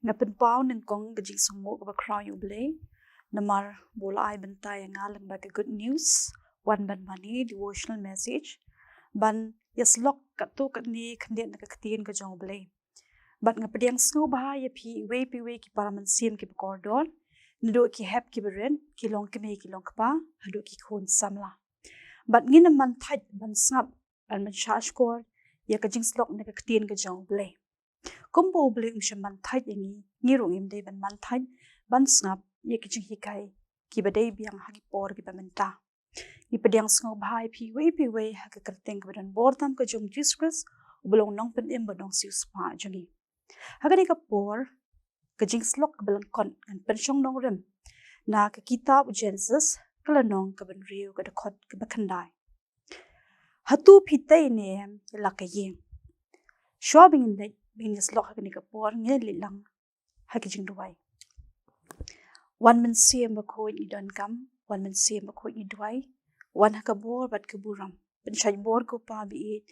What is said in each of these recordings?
Ngapen pau nang kong gajing sumo ka crowd you blay. Namar bola ay bantay ngalang ba ka good news. One ban money devotional message. Ban yaslok kato katni kandian nakakatiin ka jong blay. Bat nga padiang snow baha ya pi we ki para man siem ki kordor. Nido ki hep ki beren ki long ki long kapa hadu ki khon samla. Bat ngina man thaj ban snap ban man shash kor ya kajing slok nakakatiin ka jong blay. Kumbo blay man thaj yangi ngirong imday ban man thaj ban snap ya kajing hikai ki baday biang hagi por ki bamenta. Ipadiang snow baha ya pi we hagi kerteng kebadan bortam ka jong Jesus ubelong nong pen im badong sius pa jongi. Hagani ka por kajing slok kebalang kon ngan pensyong nong rem na ka kitab Genesis kalanong keban riu ka dekot ke bakandai. Hatu pitay ni em lakayeng. Shwa bingin day bingin slok hagani ka por ngin lilang hagi jing duway. Wan man siyem bakoy ni don kam, wan man siyem bakoy ni duway, wan haka bor bat keburam. Penshay bor ko pa biit,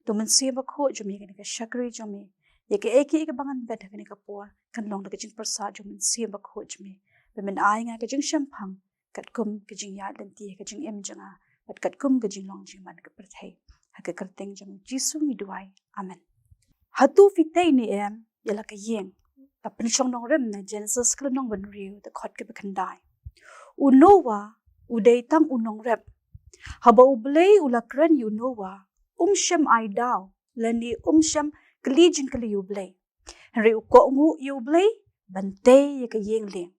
do man siyem bakoy jumi hagani ka shakri jumi. Yake eki bangan bed hagani ka por kan long na kajing prasad jumi siyem bakoy jumi. Bemen ay nga kajing syampang kat kum kajing yad lanti kajing em janga bat kat kum kajing long jing man ka perthay. Haka kerteng jang Jisu ni duway. Amen. Hatu fitay ni em yala kayeng. Tapin siyang nong rem na Genesis kala nong banriyo da kot ka bakandai. Unowa uday tang unong rem. Haba ublay ulakran unowa syam ay daw lani syam kalijin kali ublay. Henry uko ngu ublay bantay ya kayeng ling.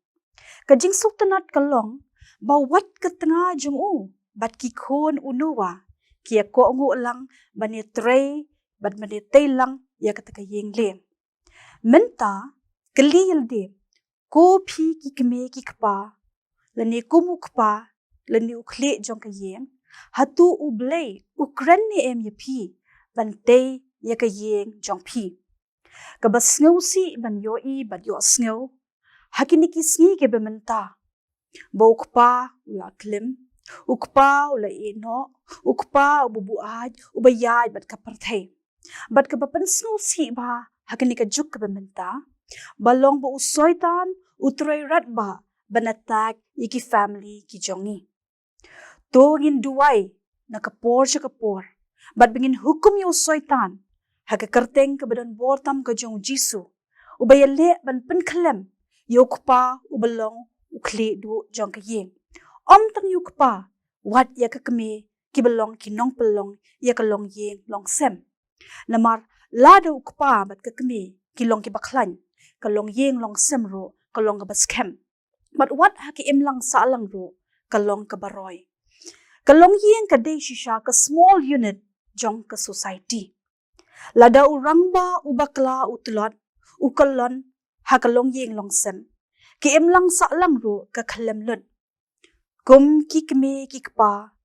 Kajing sultanat kalong bawat katanga jung bat kikon unowa kia ko ngu lang bani tray bat bani tay lang ya katakayeng ling. Menta kaliyal de ko pi kikme kikpa lani kumu kpa lani ukle jong kayeng hatu ublay ukran ni em ya pi bantay ya kayeng jong pi. Kabas ngaw si ban yo I bat yo sngaw hakiniki sngi ke bementa. Ba ukpa ula klim, ukpa ula ino, ukpa ububuad, ubayad bat kapartay. Bat kapapan sngaw si ba hakinika juk ke bementa. Balong ba usoytan utroy rat ba banatak iki family ki jongi. To ngin duway nakapor siya kapor. Bat bingin hukum yung usoytan. Hakakarteng kabadan bortam ka jong Jisu. Ubayale ban penkalem. Yokpa ubalong ukli du jong kayeng. Tang yokpa wat ya kakame kibalong kinong pelong ya kalong yeng long sem. Namar lada ukpa bat kakame kilong kibaklan. Kalong yeng long sem ro kalong kabaskem. But what haki imlang sa alang ro kalong kabaroy. Kalong yeng kaday shisha ka small unit jong ka society. Lada urang ba ubakla utulot ukalon hakalong yeng long sem. Ki imlang sa alang ro ka kalemlun. Kum kikme kikpa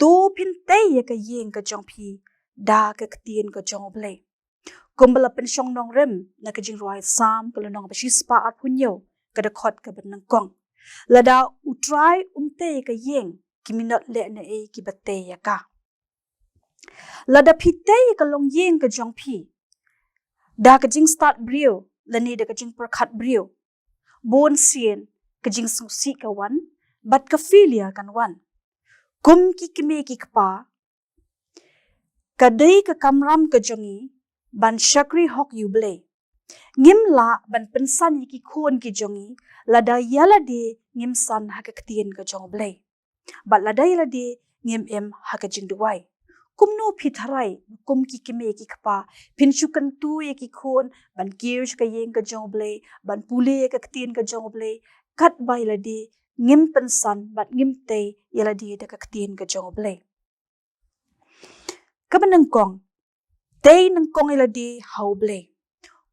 to pintay ya ka yeng ka jong pi da ka katien ka jong oblay. Kumbala pensyong nong rem na kajing ruay sam kalunong basispa at punyo kadakot ka banang kong. Lada utray umte ka yeng kiminot le na kibate ya ka. Lada pitay ka long yeng ka jong pi. Da kajing start brio lani da kajing perkat brio. Bon sien kajing susi ka wan bat ka filia kan wan. Kum kikime kikpa kaday ka kamram ka jongi ban shakri hok yublay. Ngim la ban pensan yiki kuon ki jongi lada yala de ngim san hakakatien ka jong blay. Bat lada yala de ngim em hakajing duway. Kumno pitharay kum kikime kikpa pinshukan tu yiki kuon ban kirsh ka yeng ka jong blay ban pule kakatien ka jong blay kat ba yala de ngim pensan bat ngim tay yala de da kakatien ka jong blay. Kabanang kong tay nang kong ila di haublay.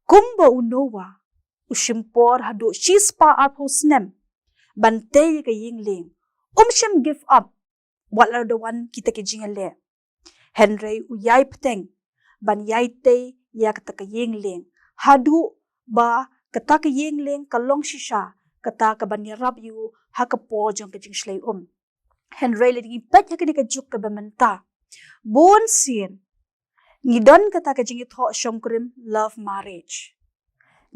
Kumba unowa ushimpor hadu shispa arpo snem bantay ka yingling. Shim give up wala the one kita kijingale. Henry uyay peteng ban yay tay ya kata ka yingling. Hadu ba kata ka yingling kalong shisha kata ka banirap yu hakapo jong kajing shlay Henry lagi pet yakini ka juk ka bamenta. Bon sin Ngidon kata kajing ito syom kurim love marriage.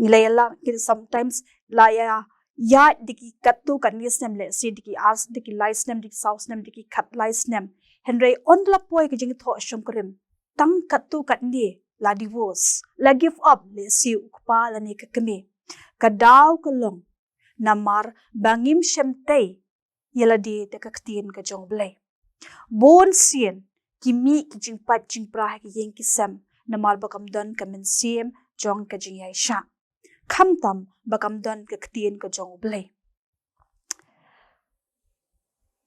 Ngilayala kita sometimes laya ya diki katu kan nisnem le si diki as diki lice nem diki sauce nem diki kat lice nem henry on la poi ke jing tho shom krim tang katu kat ni la divorce la give up le si ukpa la ni ka kemi ka daw ka long namar bangim shemtei yala di te ka ktien ka jong blai bon sien kimi ki jing pat jing pra ki yeng ki sam namar bakam don ka men siem jong ka jing yai sha kham tam bakam don ka ktien ka jong blai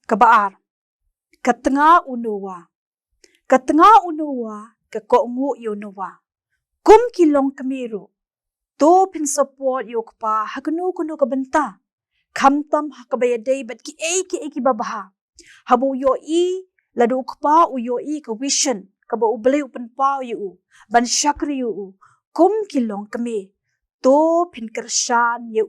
ka baar ka tanga unuwa ka ko ngu yonuwa kum kilong kamiru to pin support yokpa haknu kunu ka benta kham tam hakabaya dei bat ki eki babaha habu yo I ladu kpa u yo I ka vision ka ba ublei upan pa yu ban shakri yu kum kilong kami to pin kershan yu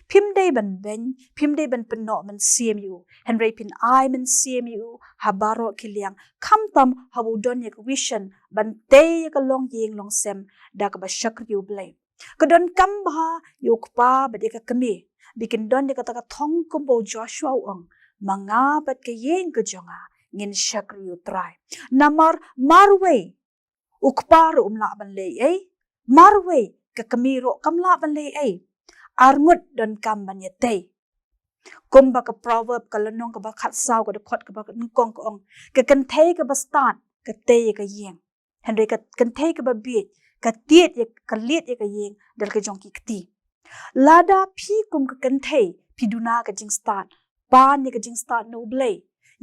phim dei ban ben phim dei ban penno man siem yu henry pin ai man siem yu habaro kiliang kham tam habu don yak vision ban te ka long yeng long sem da ka ba shakri yu blei ka don kam ba yokpa ba de ka kami bikin don de ka ta thong kumbo Joshua ong manga bat ka yeng ka jonga ngin shakri yu try namar marwe ukpar umla ban le marwe ka kamiro kamla ban le arngut don kam ban yate kumba ka proverb ka lanong ka ba khat saw ka khot ka ba ngkong ka ong ka kan thei ka ba start ka te ka yeng henry ka kan thei ka ba bit ka tiet ka liet ka yeng dal ka jong ki kti lada phi kum ka kan thei piduna ka jing start pan ni ka jing start no blay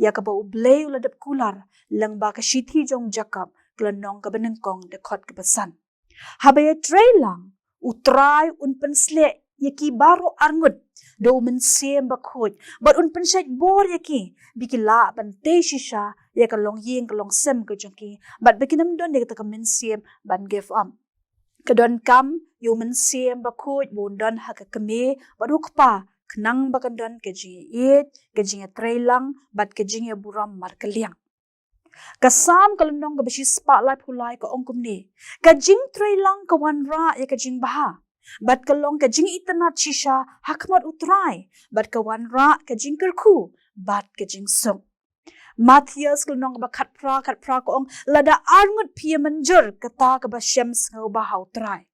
ya ka ba blay ula dap kular lang ba ka shithi jong jakap klanong ka banang kong de khot ka basan habaya tray lang utrai un pensle yaki baro arngut do men sem ba khoj but un pensat bor yaki bikila ban te shisha ya ka long yeng ka long sem ka jong ki but bikinam don de ka men sem ban give kadon kam yu men sem ba khoj bon don ha ka kame baruk pa knang ba kan don ke ji it ke ji trailang bat ke ji buram mar kaliang kasam kalunong ka bashi spotlight hulai ka ongkum ni ka jing trailang ka wan ra ya ka jing baha bat kalong ka jing itanat shisha hakmat utrai bat ka wan ra ka jing kerku bat ka jing sung Matthias kalunong ba khat pra ko ong lada arngut pia manjur kata ka ba shems ngau ba hautrai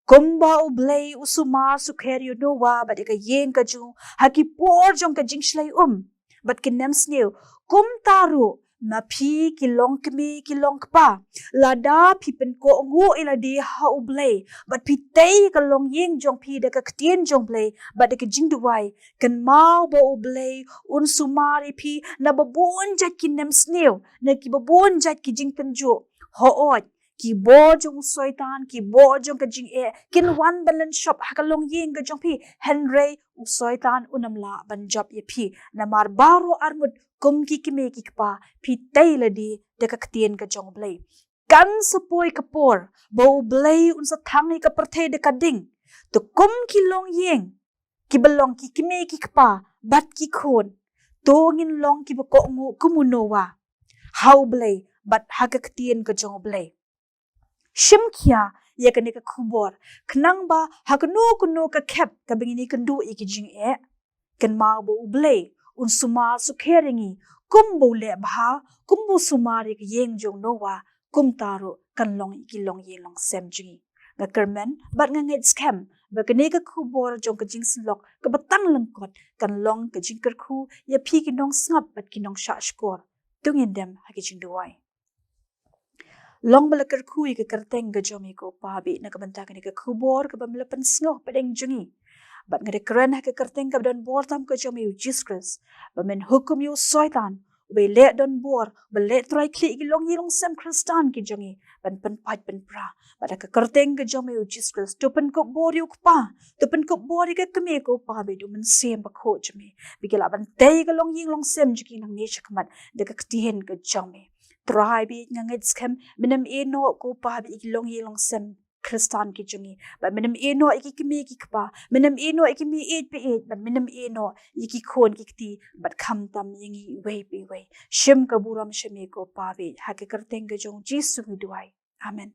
kumba ublay usuma sukherio nowa bat ka yeng ka ju haki por jong ka jing shlai bat kinem sneu kum taru na phi kilong kmi kilong pa lada phi pen ko ngu ila di ha ublay bat phi tei ka long yeng jong phi de ka ktien jong blay bat ka jing duwai kan mau bo ublay un sumari phi na babon jat kinem sneu na ki babon jat ki jing penjo ho ot ki bo jong soitan ki bo jong ka jing kin one balance shop hakalong yeng ka jong phi henry u soitan unamla ban job ye phi namar baro armut kum ki kime ki pa phi taila di de ka ktien ka jong blai kan sapoi ka por bo blai un sa thangi ka parthe de ka ding to kum ki long yeng ki balong ki kime ki pa bat ki khon to ngin long ki ba ko ngu kumunowa how blai bat ha ka ktien ka jong blai shimkhia ya ka ne ka khubor knang ba haknu kuno ka khep ka bingini kandu ikijing kan ma bo blai un suma sukheringi kumbo le bha kumbo sumari ka yeng jong nowa kum taro kan long ikilong yelong semji ga kermen bat nga ngit scam ba ka ne ka khubor jong ka jing slok ka batang langkot kan long ka jing kar khu ya phi ki nong snap bat ki nong sha skor tungin dem ha ki jing duai long balakar khui ka karteng ga jomi ko pabi na ka banta ka ne ka khubor ka bamlapan sngo padeng jungi bat ngade keren ha ka karteng ka don bor tam ka jomi jiskres ba men hukum yu soitan be le don bor be le try kli ki long yilong sem kristan ki jongi ban pen pat pen pra bat ka karteng ka jomi jiskres to pen ko bor yu pa to pen ko bor ka kame ko pa be do men sem ba kho jomi bigela ban te ka long yilong sem jiki nang ne chakmat de ka ktien ka jomi tribe ngangit scam minam eno ko pa bi ilong yelong sem kristan ki jungi ba minam eno iki kimi ki pa minam eno iki mi 8 ba minam eno iki khon ki ti bat kham tam yingi we shim ka buram shime ko pa bi ha ke karteng ga jong jisu mi duai amen